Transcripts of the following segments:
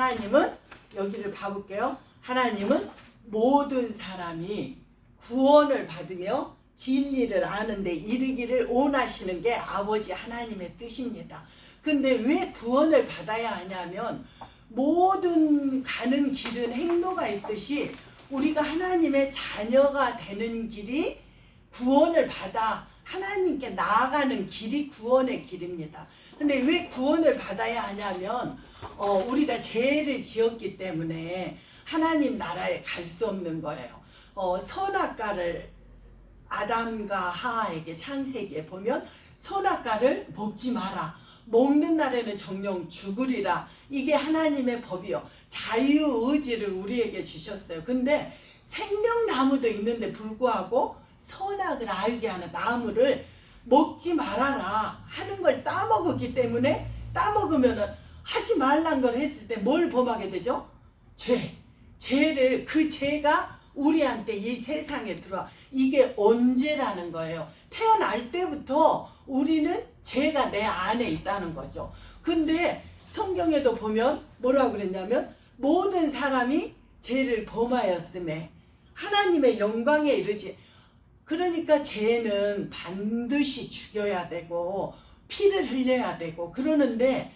하나님은 여기를 봐볼게요. 하나님은 모든 사람이 구원을 받으며 진리를 아는데 이르기를 원하시는 게 아버지 하나님의 뜻입니다. 근데 왜 구원을 받아야 하냐면 모든 가는 길은 행로가 있듯이 우리가 하나님의 자녀가 되는 길이 구원을 받아 하나님께 나아가는 길이 구원의 길입니다. 근데 왜 구원을 받아야 하냐면 우리가 죄를 지었기 때문에 하나님 나라에 갈 수 없는 거예요. 선악과를 아담과 하와에게 창세기에 보면 선악과를 먹지 마라. 먹는 날에는 정령 죽으리라. 이게 하나님의 법이요. 자유의지를 우리에게 주셨어요. 근데 생명나무도 있는데 불구하고 선악을 알게 하는 나무를 먹지 말아라 하는 걸 따먹었기 때문에 따먹으면은 하지 말란 걸 했을 때 뭘 범하게 되죠? 죄를 그 죄가 우리한테 이 세상에 들어와. 이게 언제라는 거예요. 태어날 때부터 우리는 죄가 내 안에 있다는 거죠. 근데 성경에도 보면 뭐라고 그랬냐면 모든 사람이 죄를 범하였음에 하나님의 영광에 이르지. 그러니까 죄는 반드시 죽여야 되고 피를 흘려야 되고 그러는데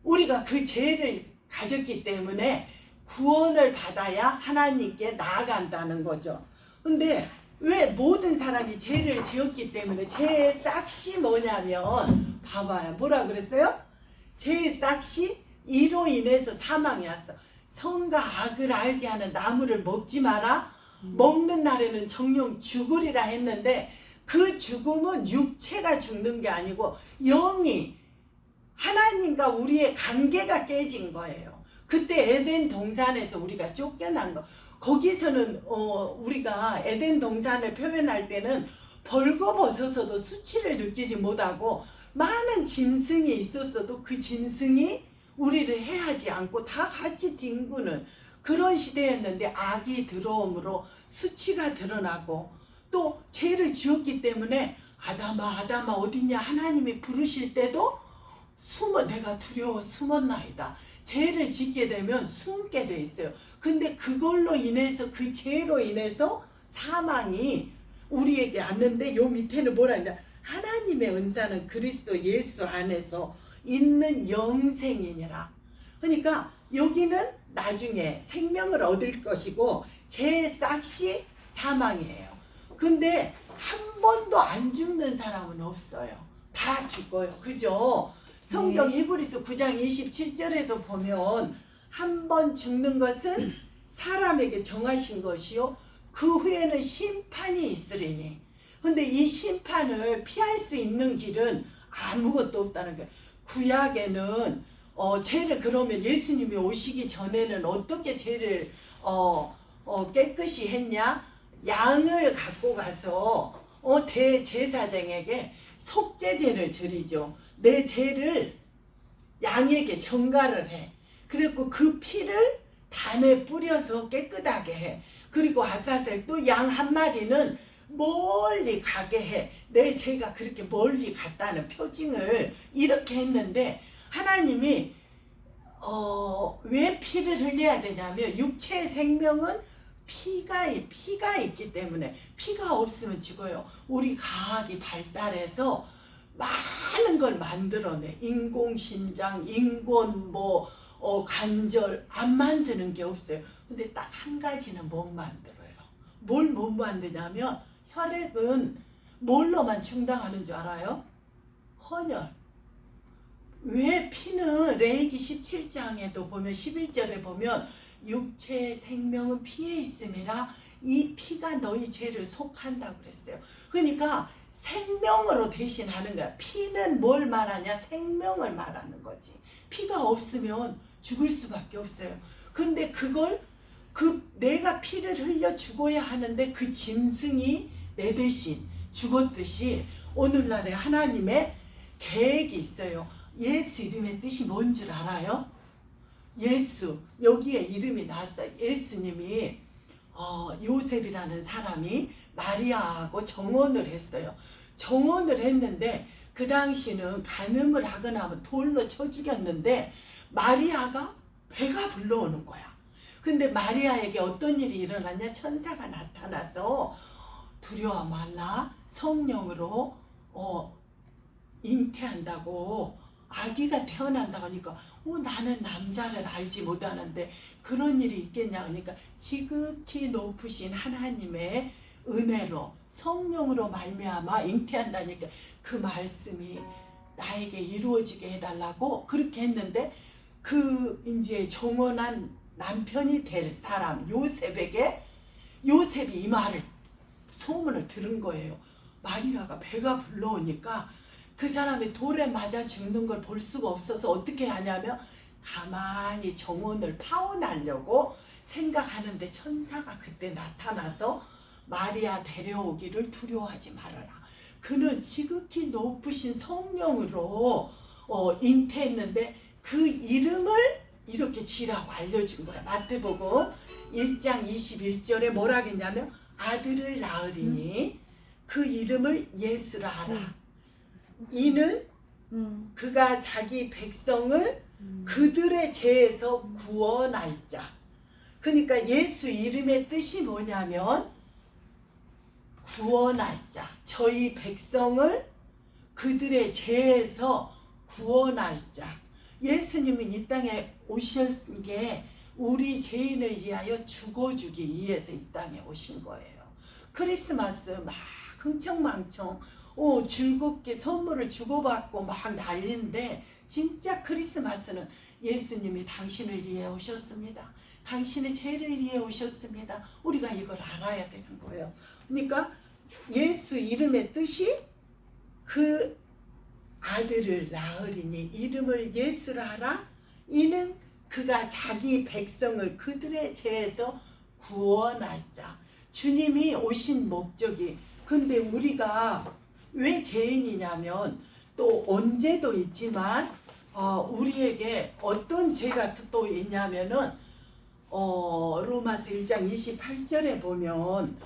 우리가 그 죄를 가졌기 때문에 구원을 받아야 하나님께 나아간다는 거죠. 근데 왜 모든 사람이 죄를 지었기 때문에 죄의 싹이 뭐냐면 봐봐요. 뭐라 그랬어요? 죄의 싹이 이로 인해서 사망이 왔어. 선과 악을 알게 하는 나무를 먹지 마라. 먹는 날에는 정령 죽으리라 했는데 그 죽음은 육체가 죽는 게 아니고 영이 하나님과 우리의 관계가 깨진 거예요. 그때 에덴 동산에서 우리가 쫓겨난 거. 거기서는 우리가 에덴 동산을 표현할 때는 벌거벗어서도 수치를 느끼지 못하고 많은 짐승이 있었어도 그 짐승이 우리를 해하지 않고 다 같이 뒹구는 그런 시대였는데 악이 들어옴으로 수치가 드러나고 또 죄를 지었기 때문에 아담아 어디냐 하나님이 부르실 때도 내가 두려워 숨었나이다. 죄를 짓게 되면 숨게 돼 있어요. 근데 그걸로 인해서 그 죄로 인해서 사망이 우리에게 왔는데 요 밑에는 뭐라 했냐? 하나님의 은사는 그리스도 예수 안에서 있는 영생이니라. 그러니까 여기는 나중에 생명을 얻을 것이고 죄의 싹이 사망이에요. 근데 한 번도 안 죽는 사람은 없어요. 다 죽어요. 그죠? 성경 히브리서 9장 27절에도 보면 한 번 죽는 것은 사람에게 정하신 것이요 그 후에는 심판이 있으리니. 근데 이 심판을 피할 수 있는 길은 아무것도 없다는 거예요. 구약에는 죄를 그러면 예수님이 오시기 전에는 어떻게 죄를 깨끗이 했냐? 양을 갖고 가서 대제사장에게 속죄제를 드리죠. 내 죄를 양에게 전가를 해. 그리고 그 피를 단에 뿌려서 깨끗하게 해. 그리고 아사셀 또 양 한 마리는 멀리 가게 해. 내 죄가 그렇게 멀리 갔다는 표징을 이렇게 했는데 하나님이 왜 피를 흘려야 되냐면 육체의 생명은 피가 있기 때문에 피가 없으면 죽어요. 우리 과학이 발달해서 많은 걸 만들어내. 인공심장, 인공 관절 안 만드는 게 없어요. 근데 딱 한 가지는 못 만들어요. 뭘 못 만드냐면 혈액은 뭘로만 충당하는 줄 알아요? 헌혈. 왜 피는 레위기 17장에도 보면 11절에 보면 육체의 생명은 피에 있음이라 이 피가 너희 죄를 속한다고 그랬어요. 그러니까 생명으로 대신하는 거야. 피는 뭘 말하냐? 생명을 말하는 거지. 피가 없으면 죽을 수밖에 없어요. 근데 그걸 내가 피를 흘려 죽어야 하는데 그 짐승이 내 대신 죽었듯이 오늘날에 하나님의 계획이 있어요. 예수 이름의 뜻이 뭔 줄 알아요? 예수, 여기에 이름이 나왔어요. 예수님이 요셉이라는 사람이 마리아하고 정혼을 했어요. 정혼을 했는데 그 당시는 간음을 하거나 하면 돌로 쳐 죽였는데 마리아가 배가 불러오는 거야. 근데 마리아에게 어떤 일이 일어났냐? 천사가 나타나서 두려워 말라, 성령으로 잉태한다고, 아기가 태어난다고 하니까 나는 남자를 알지 못하는데 그런 일이 있겠냐 하니까 지극히 높으신 하나님의 은혜로 성령으로 말미암아 잉태한다니까 그 말씀이 나에게 이루어지게 해달라고 그렇게 했는데, 그 이제 정원한 남편이 될 사람 요셉에게, 요셉이 이 말을 소문을 들은 거예요. 마리아가 배가 불러오니까 그 사람이 돌에 맞아 죽는 걸 볼 수가 없어서 어떻게 하냐면 가만히 정원을 파혼하려고 생각하는데 천사가 그때 나타나서 마리아 데려오기를 두려워하지 말아라. 그는 지극히 높으신 성령으로 잉태했는데 그 이름을 이렇게 지라고 알려준 거야. 마태복음 1장 21절에 뭐라 했냐면 아들을 낳으리니 그 이름을 예수라 하라. 이는 그가 자기 백성을 그들의 죄에서 구원할 자. 그러니까 예수 이름의 뜻이 뭐냐면 구원할 자. 저희 백성을 그들의 죄에서 구원할 자. 예수님은 이 땅에 오신 게 우리 죄인을 위하여 죽어주기 위해서 이 땅에 오신 거예요. 크리스마스 막 흥청망청 즐겁게 선물을 주고받고 막 난리인데, 진짜 크리스마스는 예수님이 당신을 위해 오셨습니다. 당신의 죄를 위해 오셨습니다. 우리가 이걸 알아야 되는 거예요. 그러니까 예수 이름의 뜻이 그 아들을 낳으리니 이름을 예수라 하라. 이는 그가 자기 백성을 그들의 죄에서 구원할 자. 주님이 오신 목적이, 근데 우리가 왜 죄인이냐면 또 언제도 있지만 우리에게 어떤 죄가 또 있냐면은 로마서 1장 28절에 보면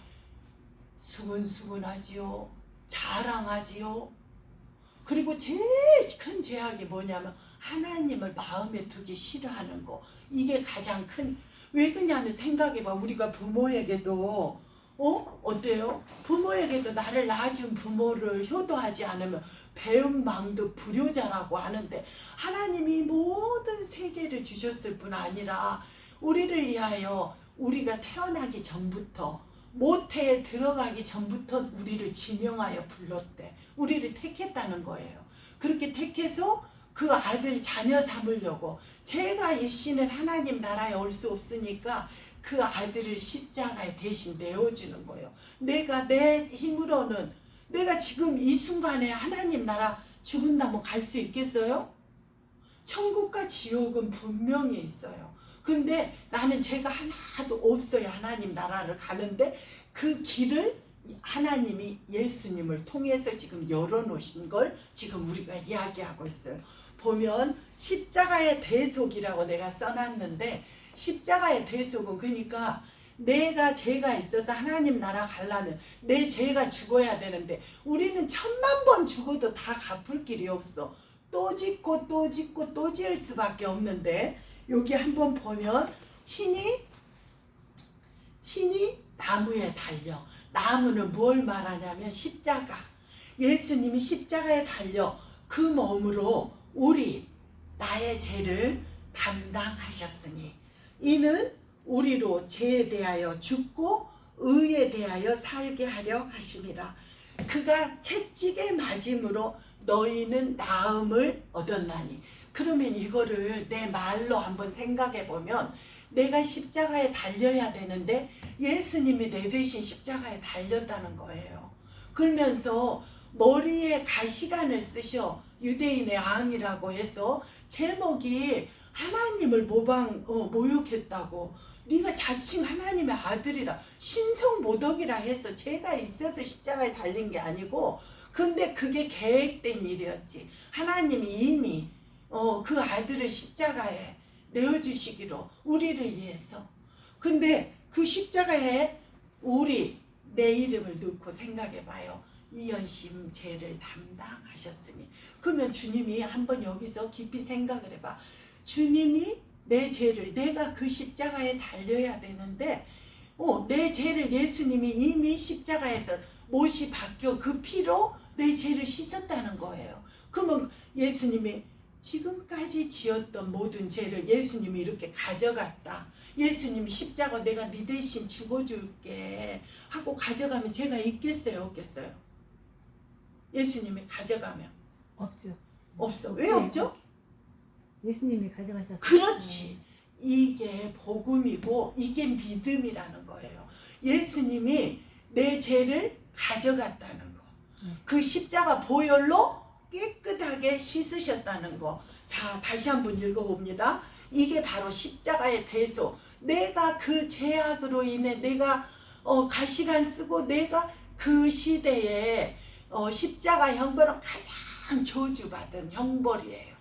수근수근하지요, 자랑하지요. 그리고 제일 큰 죄악이 뭐냐면 하나님을 마음에 두기 싫어하는 거. 이게 가장 큰. 왜 그러냐면 생각해봐. 우리가 부모에게도 어때요? 부모에게도 나를 낳아준 부모를 효도하지 않으면 배은망덕 불효자라고 하는데, 하나님이 모든 세계를 주셨을 뿐 아니라 우리를 위하여 우리가 태어나기 전부터, 모태에 들어가기 전부터 우리를 지명하여 불렀대. 우리를 택했다는 거예요. 그렇게 택해서 그 아들 자녀 삼으려고, 죄가 있이는 하나님 나라에 올 수 없으니까 그 아들을 십자가에 대신 내어주는 거예요. 내가 내 힘으로는, 내가 지금 이 순간에 하나님 나라 죽은다면 갈 수 있겠어요? 천국과 지옥은 분명히 있어요. 근데 나는 죄가 하나도 없어요. 하나님 나라를 가는데 그 길을 하나님이 예수님을 통해서 지금 열어놓으신 걸 지금 우리가 이야기하고 있어요. 보면 십자가의 대속이라고 내가 써놨는데, 십자가의 대속은 그러니까 내가 죄가 있어서 하나님 나라 가려면 내 죄가 죽어야 되는데 우리는 1000만 번 죽어도 다 갚을 길이 없어. 또 짓고 또 짓고 또 지을 수밖에 없는데, 여기 한번 보면 친히 나무에 달려. 나무는 뭘 말하냐면 십자가. 예수님이 십자가에 달려 그 몸으로 나의 죄를 담당하셨으니 이는 우리로 죄에 대하여 죽고 의에 대하여 살게 하려 하심이라. 그가 채찍에 맞음으로 너희는 나음을 얻었나니. 그러면 이거를 내 말로 한번 생각해 보면, 내가 십자가에 달려야 되는데 예수님이 내 대신 십자가에 달렸다는 거예요. 그러면서 머리에 가시관을 쓰셔. 유대인의 왕이라고 해서 제목이 하나님을 모욕했다고. 네가 자칭 하나님의 아들이라, 신성모독이라 해서 죄가 있어서 십자가에 달린 게 아니고, 근데 그게 계획된 일이었지. 하나님이 이미 그 아들을 십자가에 내어주시기로, 우리를 위해서. 근데 그 십자가에 내 이름을 넣고 생각해봐요. 이연심 죄를 담당하셨으니. 그러면 주님이 한번 여기서 깊이 생각을 해봐. 주님이 내 죄를 내가 그 십자가에 달려야 되는데 내 죄를 예수님이 이미 십자가에서 못이 박혀 그 피로 내 죄를 씻었다는 거예요. 그러면 예수님이 지금까지 지었던 모든 죄를 예수님이 이렇게 가져갔다. 예수님이 십자가 내가 네 대신 죽어줄게 하고 가져가면 죄가 있겠어요? 없겠어요? 예수님이 가져가면 없죠. 없어. 왜 네. 없죠? 예수님이 가져가셨어요. 그렇지. 이게 복음이고 이게 믿음이라는 거예요. 예수님이 내 죄를 가져갔다는 거. 그 십자가 보혈로 깨끗하게 씻으셨다는 거. 자, 다시 한번 읽어봅니다. 이게 바로 십자가의 대소. 내가 그 죄악으로 인해 내가 가시관 쓰고 내가 그 시대에 십자가 형벌은 가장 저주받은 형벌이에요.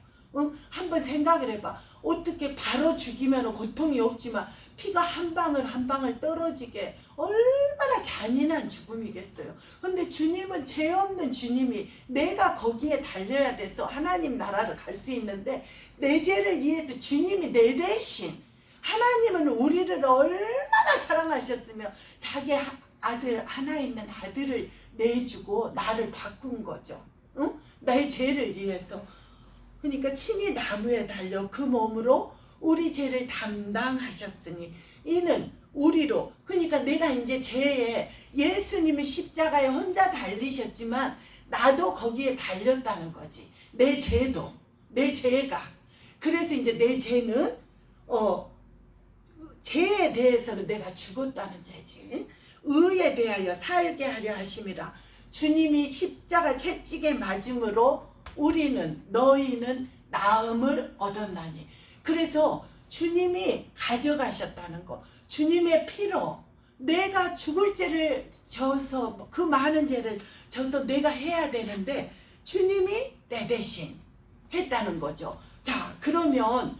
한번 생각을 해봐. 어떻게 바로 죽이면 고통이 없지만 피가 한 방울 한 방울 떨어지게 얼마나 잔인한 죽음이겠어요. 근데 주님은 죄 없는 주님이 내가 거기에 달려야 돼서 하나님 나라를 갈 수 있는데 내 죄를 위해서 주님이 내 대신 하나님은 우리를 얼마나 사랑하셨으며 자기 아들 하나 있는 아들을 내주고 나를 바꾼 거죠. 응? 나의 죄를 위해서. 그러니까 친히 나무에 달려 그 몸으로 우리 죄를 담당하셨으니 이는 우리로. 그러니까 내가 이제 죄에 예수님이 십자가에 혼자 달리셨지만 나도 거기에 달렸다는 거지. 내 죄도 내 죄가. 그래서 이제 내 죄는 죄에 대해서는 내가 죽었다는 죄지. 의에 대하여 살게 하려 하심이라. 주님이 십자가 채찍에 맞음으로 우리는 너희는 나음을 얻었나니. 그래서 주님이 가져가셨다는 거. 주님의 피로 내가 죽을 죄를 져서 그 많은 죄를 져서 내가 해야 되는데 주님이 내 대신 했다는 거죠. 자, 그러면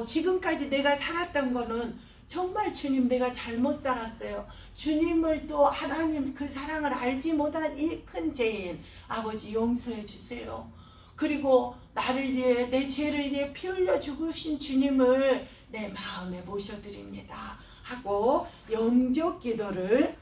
지금까지 내가 살았던 거는 정말 주님 내가 잘못 살았어요. 주님을 또 하나님 그 사랑을 알지 못한 이 큰 죄인 아버지 용서해 주세요. 그리고 나를 위해 내 죄를 위해 피 흘려 죽으신 주님을 내 마음에 모셔드립니다 하고 영적 기도를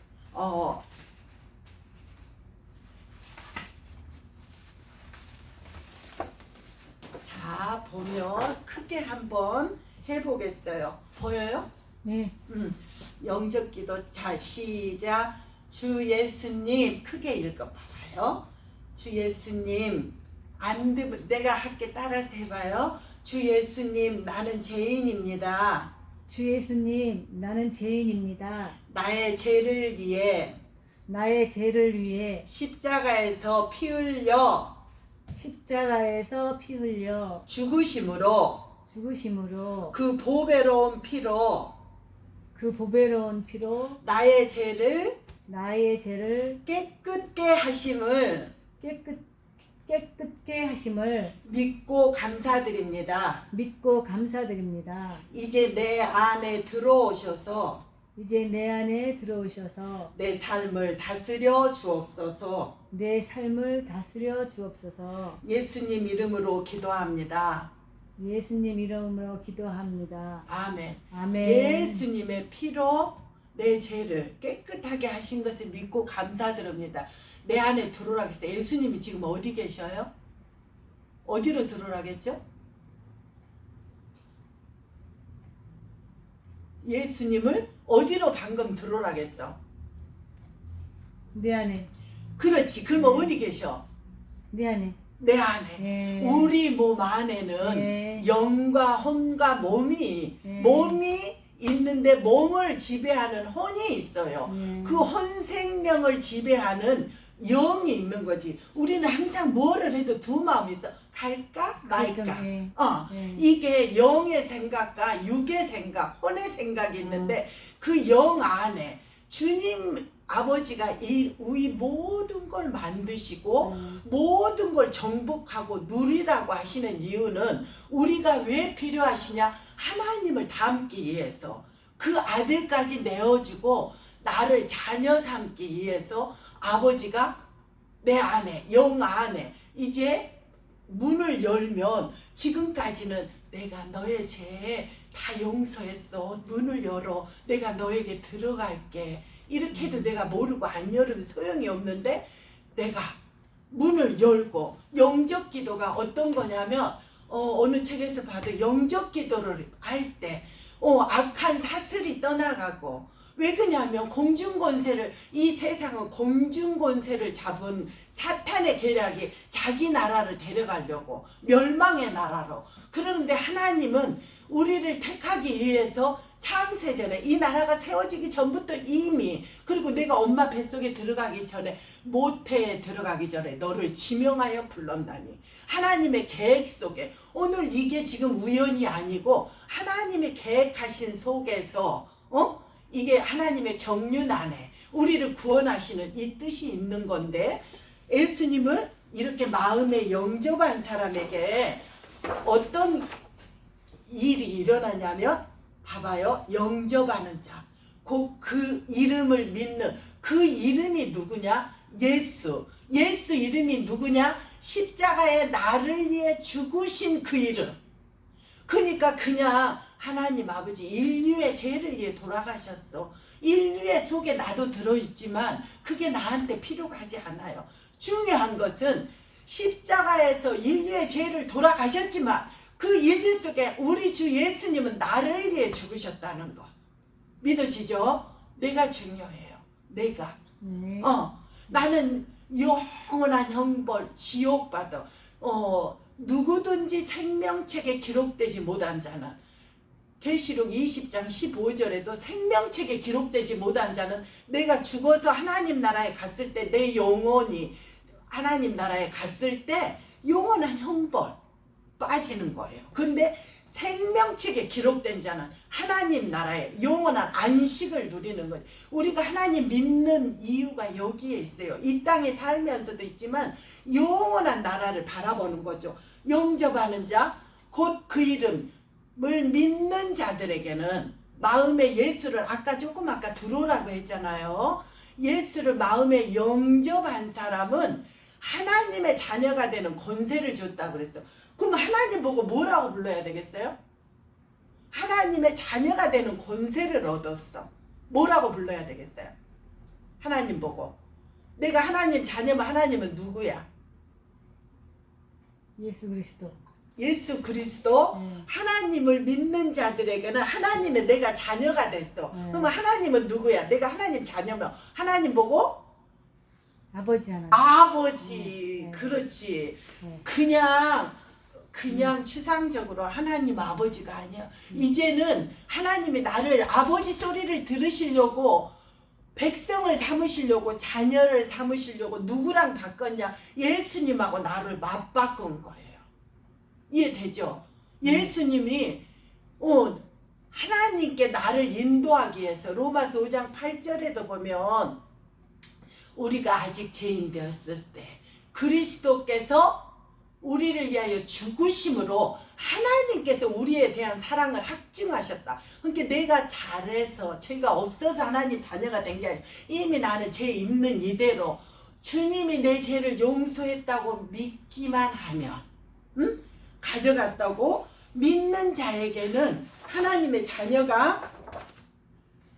자 보면 크게 한번 해보겠어요. 보여요? 네. 영적 기도. 자 시작. 주 예수님 크게 읽어봐요. 주 예수님 안 되면 내가 할게 따라서 해봐요. 주 예수님 나는 죄인입니다. 주 예수님, 나는 죄인입니다. 나의 죄를 위해 나의 죄를 위해 십자가에서 피 흘려 십자가에서 피 흘려 죽으심으로 죽으심으로 그 보배로운 피로 그 보배로운 피로 나의 죄를 나의 죄를 깨끗게 하심을 깨끗게 하심을 믿고 감사드립니다. 믿고 감사드립니다. 이제 내 안에 들어오셔서 이제 내 안에 들어오셔서 내 삶을 다스려 주옵소서. 내 삶을 다스려 주옵소서. 예수님 이름으로 기도합니다. 예수님 이름으로 기도합니다. 아멘. 아멘. 예수님의 피로 내 죄를 깨끗하게 하신 것을 믿고 감사드립니다. 내 안에 들어오라겠어요. 예수님이 지금 어디 계셔요? 어디로 들어오라겠죠? 예수님을 어디로 방금 들어오라겠어? 내 안에. 그렇지. 그럼 어디 계셔? 내 안에. 내 안에. 네. 우리 몸 안에는 네. 영과 혼과 몸이 있는데 몸을 지배하는 혼이 있어요. 그 혼 생명을 지배하는 영이 있는 거지. 우리는 항상 뭐를 해도 두 마음이 있어. 갈까 말까. 이게 영의 생각과 육의 생각, 혼의 생각이 있는데 그 영 안에 주님 아버지가 우리 모든 걸 만드시고 모든 걸 정복하고 누리라고 하시는 이유는 우리가 왜 필요하시냐? 하나님을 닮기 위해서 그 아들까지 내어주고 나를 자녀 삼기 위해서 아버지가 내 안에 영 안에 이제 문을 열면 지금까지는 내가 너의 죄에 다 용서했어. 문을 열어. 내가 너에게 들어갈게. 이렇게 해도 내가 모르고 안 열으면 소용이 없는데 내가 문을 열고 영접 기도가 어떤 거냐면 어느 책에서 봐도 영접 기도를 할 때 악한 사슬이 떠나가고 왜 그러냐면 공중권세를 이 세상은 공중권세를 잡은 사탄의 계략이 자기 나라를 데려가려고 멸망의 나라로 그러는데 하나님은 우리를 택하기 위해서 창세전에 이 나라가 세워지기 전부터 이미 그리고 내가 엄마 뱃속에 들어가기 전에 모태에 들어가기 전에 너를 지명하여 불렀나니 하나님의 계획 속에 오늘 이게 지금 우연이 아니고 하나님의 계획하신 속에서 이게 하나님의 경륜 안에 우리를 구원하시는 이 뜻이 있는 건데 예수님을 이렇게 마음에 영접한 사람에게 어떤 일이 일어나냐면 봐봐요. 영접하는 자. 곧 그 이름을 믿는 그 이름이 누구냐? 예수. 예수 이름이 누구냐? 십자가에 나를 위해 죽으신 그 이름. 그러니까 그냥 하나님 아버지 인류의 죄를 위해 돌아가셨어. 인류의 속에 나도 들어있지만 그게 나한테 필요가 하지 않아요. 중요한 것은 십자가에서 인류의 죄를 돌아가셨지만 그 인류 속에 우리 주 예수님은 나를 위해 죽으셨다는 거. 믿어지죠? 내가 중요해요. 내가. 네. 나는 영원한 형벌, 지옥받아. 누구든지 생명책에 기록되지 못한 자는 계시록 20장 15절에도 생명책에 기록되지 못한 자는 내가 죽어서 하나님 나라에 갔을 때 내 영혼이 하나님 나라에 갔을 때 영원한 형벌 빠지는 거예요. 근데 생명책에 기록된 자는 하나님 나라의 영원한 안식을 누리는 거예요. 우리가 하나님 믿는 이유가 여기에 있어요. 이 땅에 살면서도 있지만 영원한 나라를 바라보는 거죠. 영접하는 자, 곧 그 이름을 믿는 자들에게는 마음에 예수를 아까 들어오라고 했잖아요. 예수를 마음에 영접한 사람은 하나님의 자녀가 되는 권세를 줬다고 그랬어. 그럼 하나님 보고 뭐라고 불러야 되겠어요? 하나님의 자녀가 되는 권세를 얻었어. 뭐라고 불러야 되겠어요? 하나님 보고. 내가 하나님 자녀면 하나님은 누구야? 예수 그리스도. 예수 그리스도. 네. 하나님을 믿는 자들에게는 하나님의 내가 자녀가 됐어. 네. 그러면 하나님은 누구야? 내가 하나님 자녀면 하나님 보고 아버지 하나. 아버지. 네. 그렇지. 네. 그냥 추상적으로 하나님 아버지가 아니야. 이제는 하나님이 나를 아버지 소리를 들으시려고 백성을 삼으시려고 자녀를 삼으시려고 누구랑 바꿨냐? 예수님하고 나를 맞바꾼 거예요. 이해되죠? 예수님이 하나님께 나를 인도하기 위해서 로마서 5장 8절에도 보면 우리가 아직 죄인 되었을 때 그리스도께서 우리를 위하여 죽으심으로 하나님께서 우리에 대한 사랑을 확증하셨다. 그러니까 내가 잘해서 죄가 없어서 하나님 자녀가 된 게 아니라 이미 나는 죄 있는 이대로 주님이 내 죄를 용서했다고 믿기만 하면 가져갔다고 믿는 자에게는 하나님의 자녀가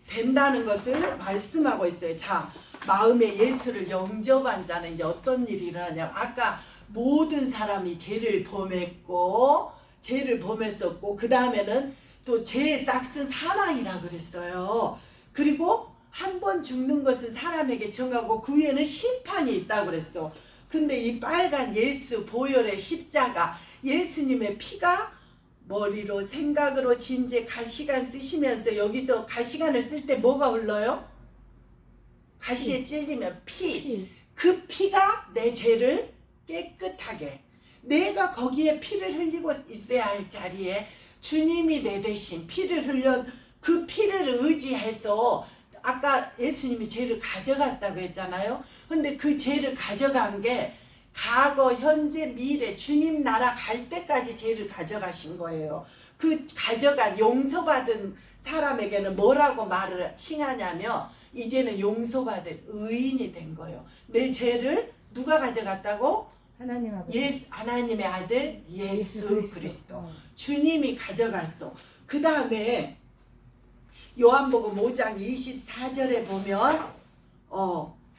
된다는 것을 말씀하고 있어요. 자, 마음에 예수를 영접한 자는 이제 어떤 일이 일어나냐면 아까 모든 사람이 죄를 범했고 죄를 범했었고 그 다음에는 또 죄의 싹은 사망이라 그랬어요. 그리고 한 번 죽는 것은 사람에게 정하고 그 위에는 심판이 있다고 그랬어. 근데 이 빨간 예수 보혈의 십자가 예수님의 피가 머리로 생각으로 진제 가시관 쓰시면서 여기서 가시관을 쓸 때 뭐가 흘러요? 가시에 찔리면 피. 그 피가 내 죄를 깨끗하게 내가 거기에 피를 흘리고 있어야 할 자리에 주님이 내 대신 피를 흘려 그 피를 의지해서 아까 예수님이 죄를 가져갔다고 했잖아요. 근데 그 죄를 가져간 게 과거, 현재, 미래 주님 나라 갈 때까지 죄를 가져가신 거예요. 그 가져간 용서받은 사람에게는 뭐라고 말을 칭하냐면 이제는 용서받을 의인이 된 거예요. 내 죄를 누가 가져갔다고? 하나님 아버지. 하나님의 아들 예수 그리스도. 주님이 가져갔어. 그 다음에 요한복음 5장 24절에 보면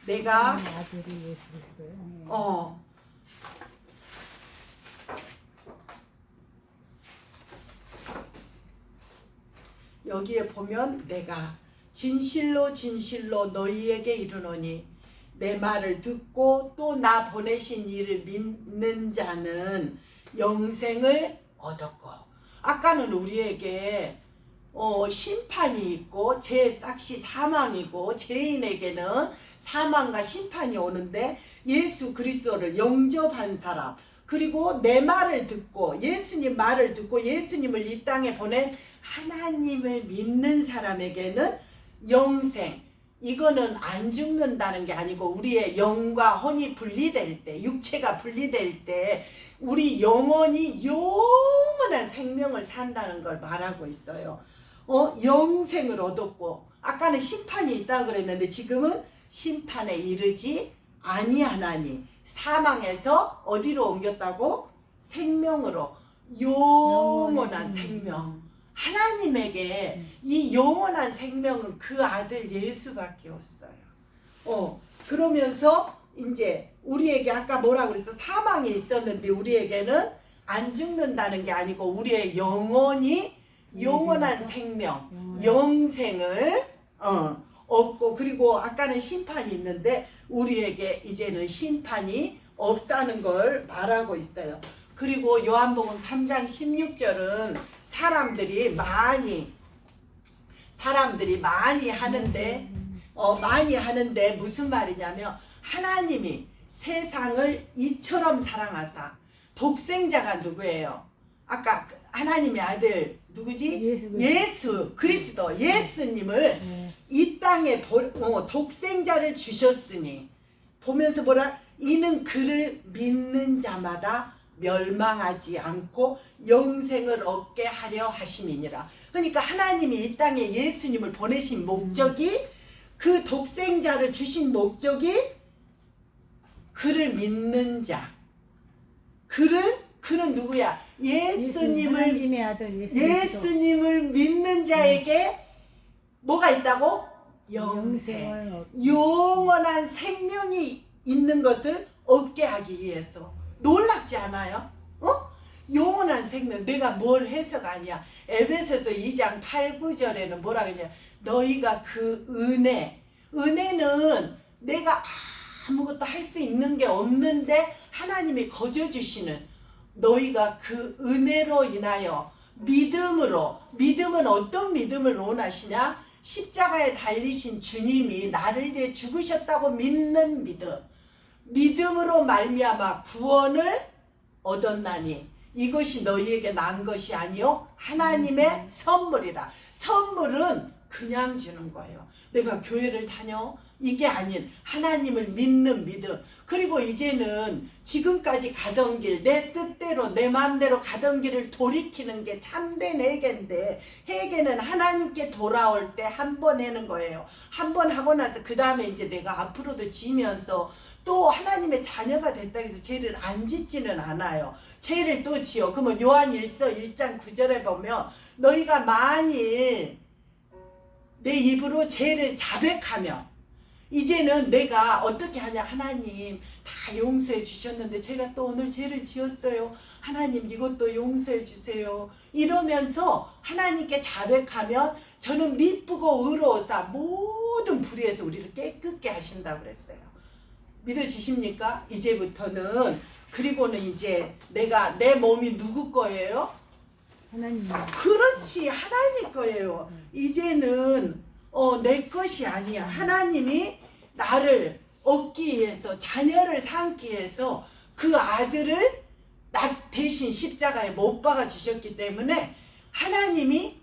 내가 아들이 예수 그리스도예요. 여기에 보면 내가 진실로 진실로 너희에게 이르노니 내 말을 듣고 또 나 보내신 이를 믿는 자는 영생을 얻었고, 아까는 우리에게 심판이 있고 제 싹시 사망이고 죄인에게는 사망과 심판이 오는데, 예수 그리스도를 영접한 사람, 그리고 내 말을 듣고 예수님 말을 듣고 예수님을 이 땅에 보낸 하나님을 믿는 사람에게는 영생, 이거는 안 죽는다는 게 아니고 우리의 영과 혼이 분리될 때, 육체가 분리될 때 우리 영혼이 영원한 생명을 산다는 걸 말하고 있어요. 영생을 얻었고, 아까는 심판이 있다고 그랬는데 지금은 심판에 이르지 아니하나니, 사망에서 어디로 옮겼다고? 생명으로, 영원한 생명. 하나님에게 이 영원한 생명은 그 아들 예수밖에 없어요. 그러면서 이제 우리에게 아까 뭐라고 그랬어? 사망이 있었는데 우리에게는 안 죽는다는 게 아니고 우리의 영혼이 영원한 생명, 영생을 얻고, 그리고 아까는 심판이 있는데 우리에게 이제는 심판이 없다는 걸 말하고 있어요. 그리고 요한복음 3장 16절은 사람들이 많이 하는데 많이 하는데 무슨 말이냐면, 하나님이 세상을 이처럼 사랑하사, 독생자가 누구예요? 아까 하나님의 아들 누구지? 예수 그리스도, 예수님을 이 땅에 독생자를 주셨으니, 보면서 뭐라? 이는 그를 믿는 자마다 멸망하지 않고 영생을 얻게 하려 하심이니라. 그러니까 하나님이 이 땅에 예수님을 보내신 목적이, 그 독생자를 주신 목적이 그를 믿는 자. 그는 누구야? 하나님의 아들 예수님을 믿는 자에게 뭐가 있다고? 영생, 영원한 생명이 있는 것을 얻게 하기 위해서. 놀랍지 않아요? 영원한 생명, 내가 뭘 해서가 아니야. 에베소서 2장 8, 9절에는 뭐라 그러냐? 너희가 그 은혜는 내가 아무것도 할 수 있는 게 없는데 하나님이 거저 주시는, 너희가 그 은혜로 인하여 믿음은 어떤 믿음을 원하시냐? 십자가에 달리신 주님이 나를 위해 죽으셨다고 믿는 믿음으로 말미암아 구원을 얻었나니 이것이 너희에게 난 것이 아니요 하나님의 선물이라. 선물은 그냥 주는 거예요. 내가 교회를 다녀? 이게 아닌 하나님을 믿는 믿음. 그리고 이제는 지금까지 가던 길, 내 뜻대로 내 마음대로 가던 길을 돌이키는 게 참된 회개인데, 회개는 하나님께 돌아올 때 한 번 하는 거예요. 한 번 하고 나서 그 다음에 이제 내가 앞으로도 지면서 또 하나님의 자녀가 됐다고 해서 죄를 안 짓지는 않아요. 죄를 또 지어. 그러면 요한일서 1장 9절에 보면 너희가 만일 내 입으로 죄를 자백하며, 이제는 내가 어떻게 하냐? 하나님 다 용서해 주셨는데 제가 또 오늘 죄를 지었어요. 하나님 이것도 용서해 주세요. 이러면서 하나님께 자백하면 저는 미쁘고 의로우사 모든 불의에서 우리를 깨끗게 하신다고 그랬어요. 믿어지십니까? 이제부터는. 그리고는 이제 내 몸이 누구 거예요? 하나님. 그렇지, 하나님 거예요. 이제는 내 것이 아니야. 하나님이 나를 얻기 위해서, 자녀를 삼기 위해서 그 아들을 나 대신 십자가에 못 박아 주셨기 때문에 하나님이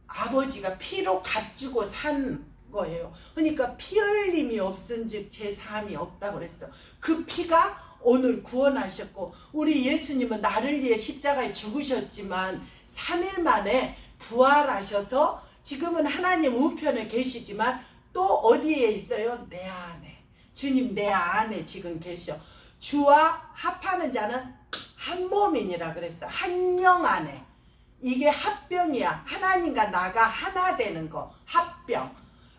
아버지가 피로 값주고 산 거예요. 그러니까 피 흘림이 없은즉 제사함이 없다고 그랬어. 그 피가 오늘 구원하셨고, 우리 예수님은 나를 위해 십자가에 죽으셨지만 3일 만에 부활하셔서 지금은 하나님 우편에 계시지만 또 어디에 있어요? 내 안에. 주님 내 안에 지금 계셔. 주와 합하는 자는 한 몸이니라 그랬어. 한 영 안에. 이게 합병이야. 하나님과 나가 하나 되는 거. 합병.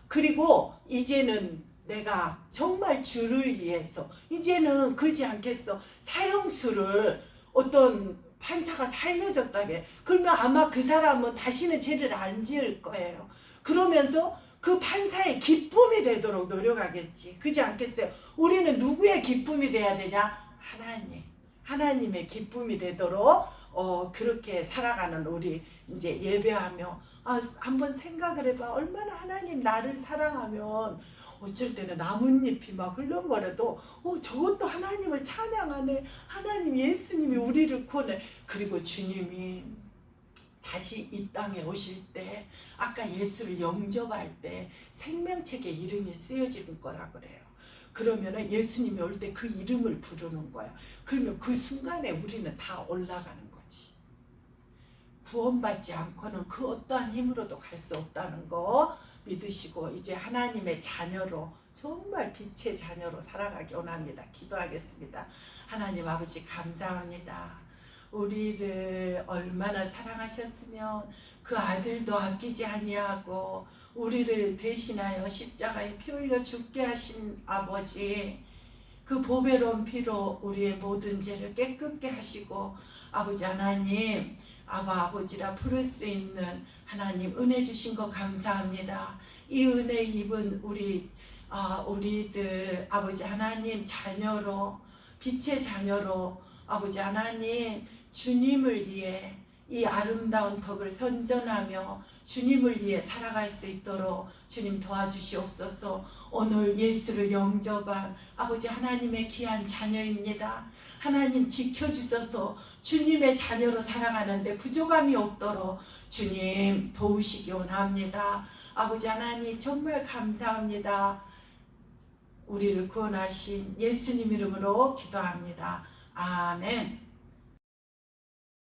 그리고 이제는 내가 정말 주를 위해서 이제는 그러지 않겠어. 사형수를 어떤 판사가 살려줬다게. 그러면 아마 그 사람은 다시는 죄를 안 지을 거예요. 그러면서 그 판사의 기쁨이 되도록 노력하겠지. 그렇지 않겠어요? 우리는 누구의 기쁨이 돼야 되냐? 하나님. 하나님의 기쁨이 되도록 그렇게 살아가는 우리 이제 예배하며 한번 생각을 해봐. 얼마나 하나님 나를 사랑하면 어쩔 때는 나뭇잎이 막 흘렁거려도 저것도 하나님을 찬양하네. 하나님 예수님이 우리를 구원해. 그리고 주님이 다시 이 땅에 오실 때 아까 예수를 영접할 때 생명책에 이름이 쓰여지는 거라 그래요. 그러면은 예수님이 올 때 그 이름을 부르는 거야. 그러면 그 순간에 우리는 다 올라가는 거지. 구원받지 않고는 그 어떠한 힘으로도 갈 수 없다는 거 믿으시고 이제 하나님의 자녀로 정말 빛의 자녀로 살아가기 원합니다. 기도하겠습니다. 하나님 아버지 감사합니다. 우리를 얼마나 사랑하셨으면 그 아들도 아끼지 아니하고 우리를 대신하여 십자가에 피 흘려 죽게 하신 아버지, 그 보배로운 피로 우리의 모든 죄를 깨끗게 하시고 아버지 하나님 아버지라 부를 수 있는 하나님 은혜 주신 거 감사합니다. 이 은혜 입은 우리들 아버지 하나님 자녀로 빛의 자녀로 아버지 하나님 주님을 위해 이 아름다운 덕을 선전하며 주님을 위해 살아갈 수 있도록 주님 도와주시옵소서. 오늘 예수를 영접한 아버지 하나님의 귀한 자녀입니다. 하나님 지켜주셔서 주님의 자녀로 살아가는데 부족함이 없도록 주님 도우시기 원합니다. 아버지 하나님 정말 감사합니다. 우리를 구원하신 예수님 이름으로 기도합니다. 아멘.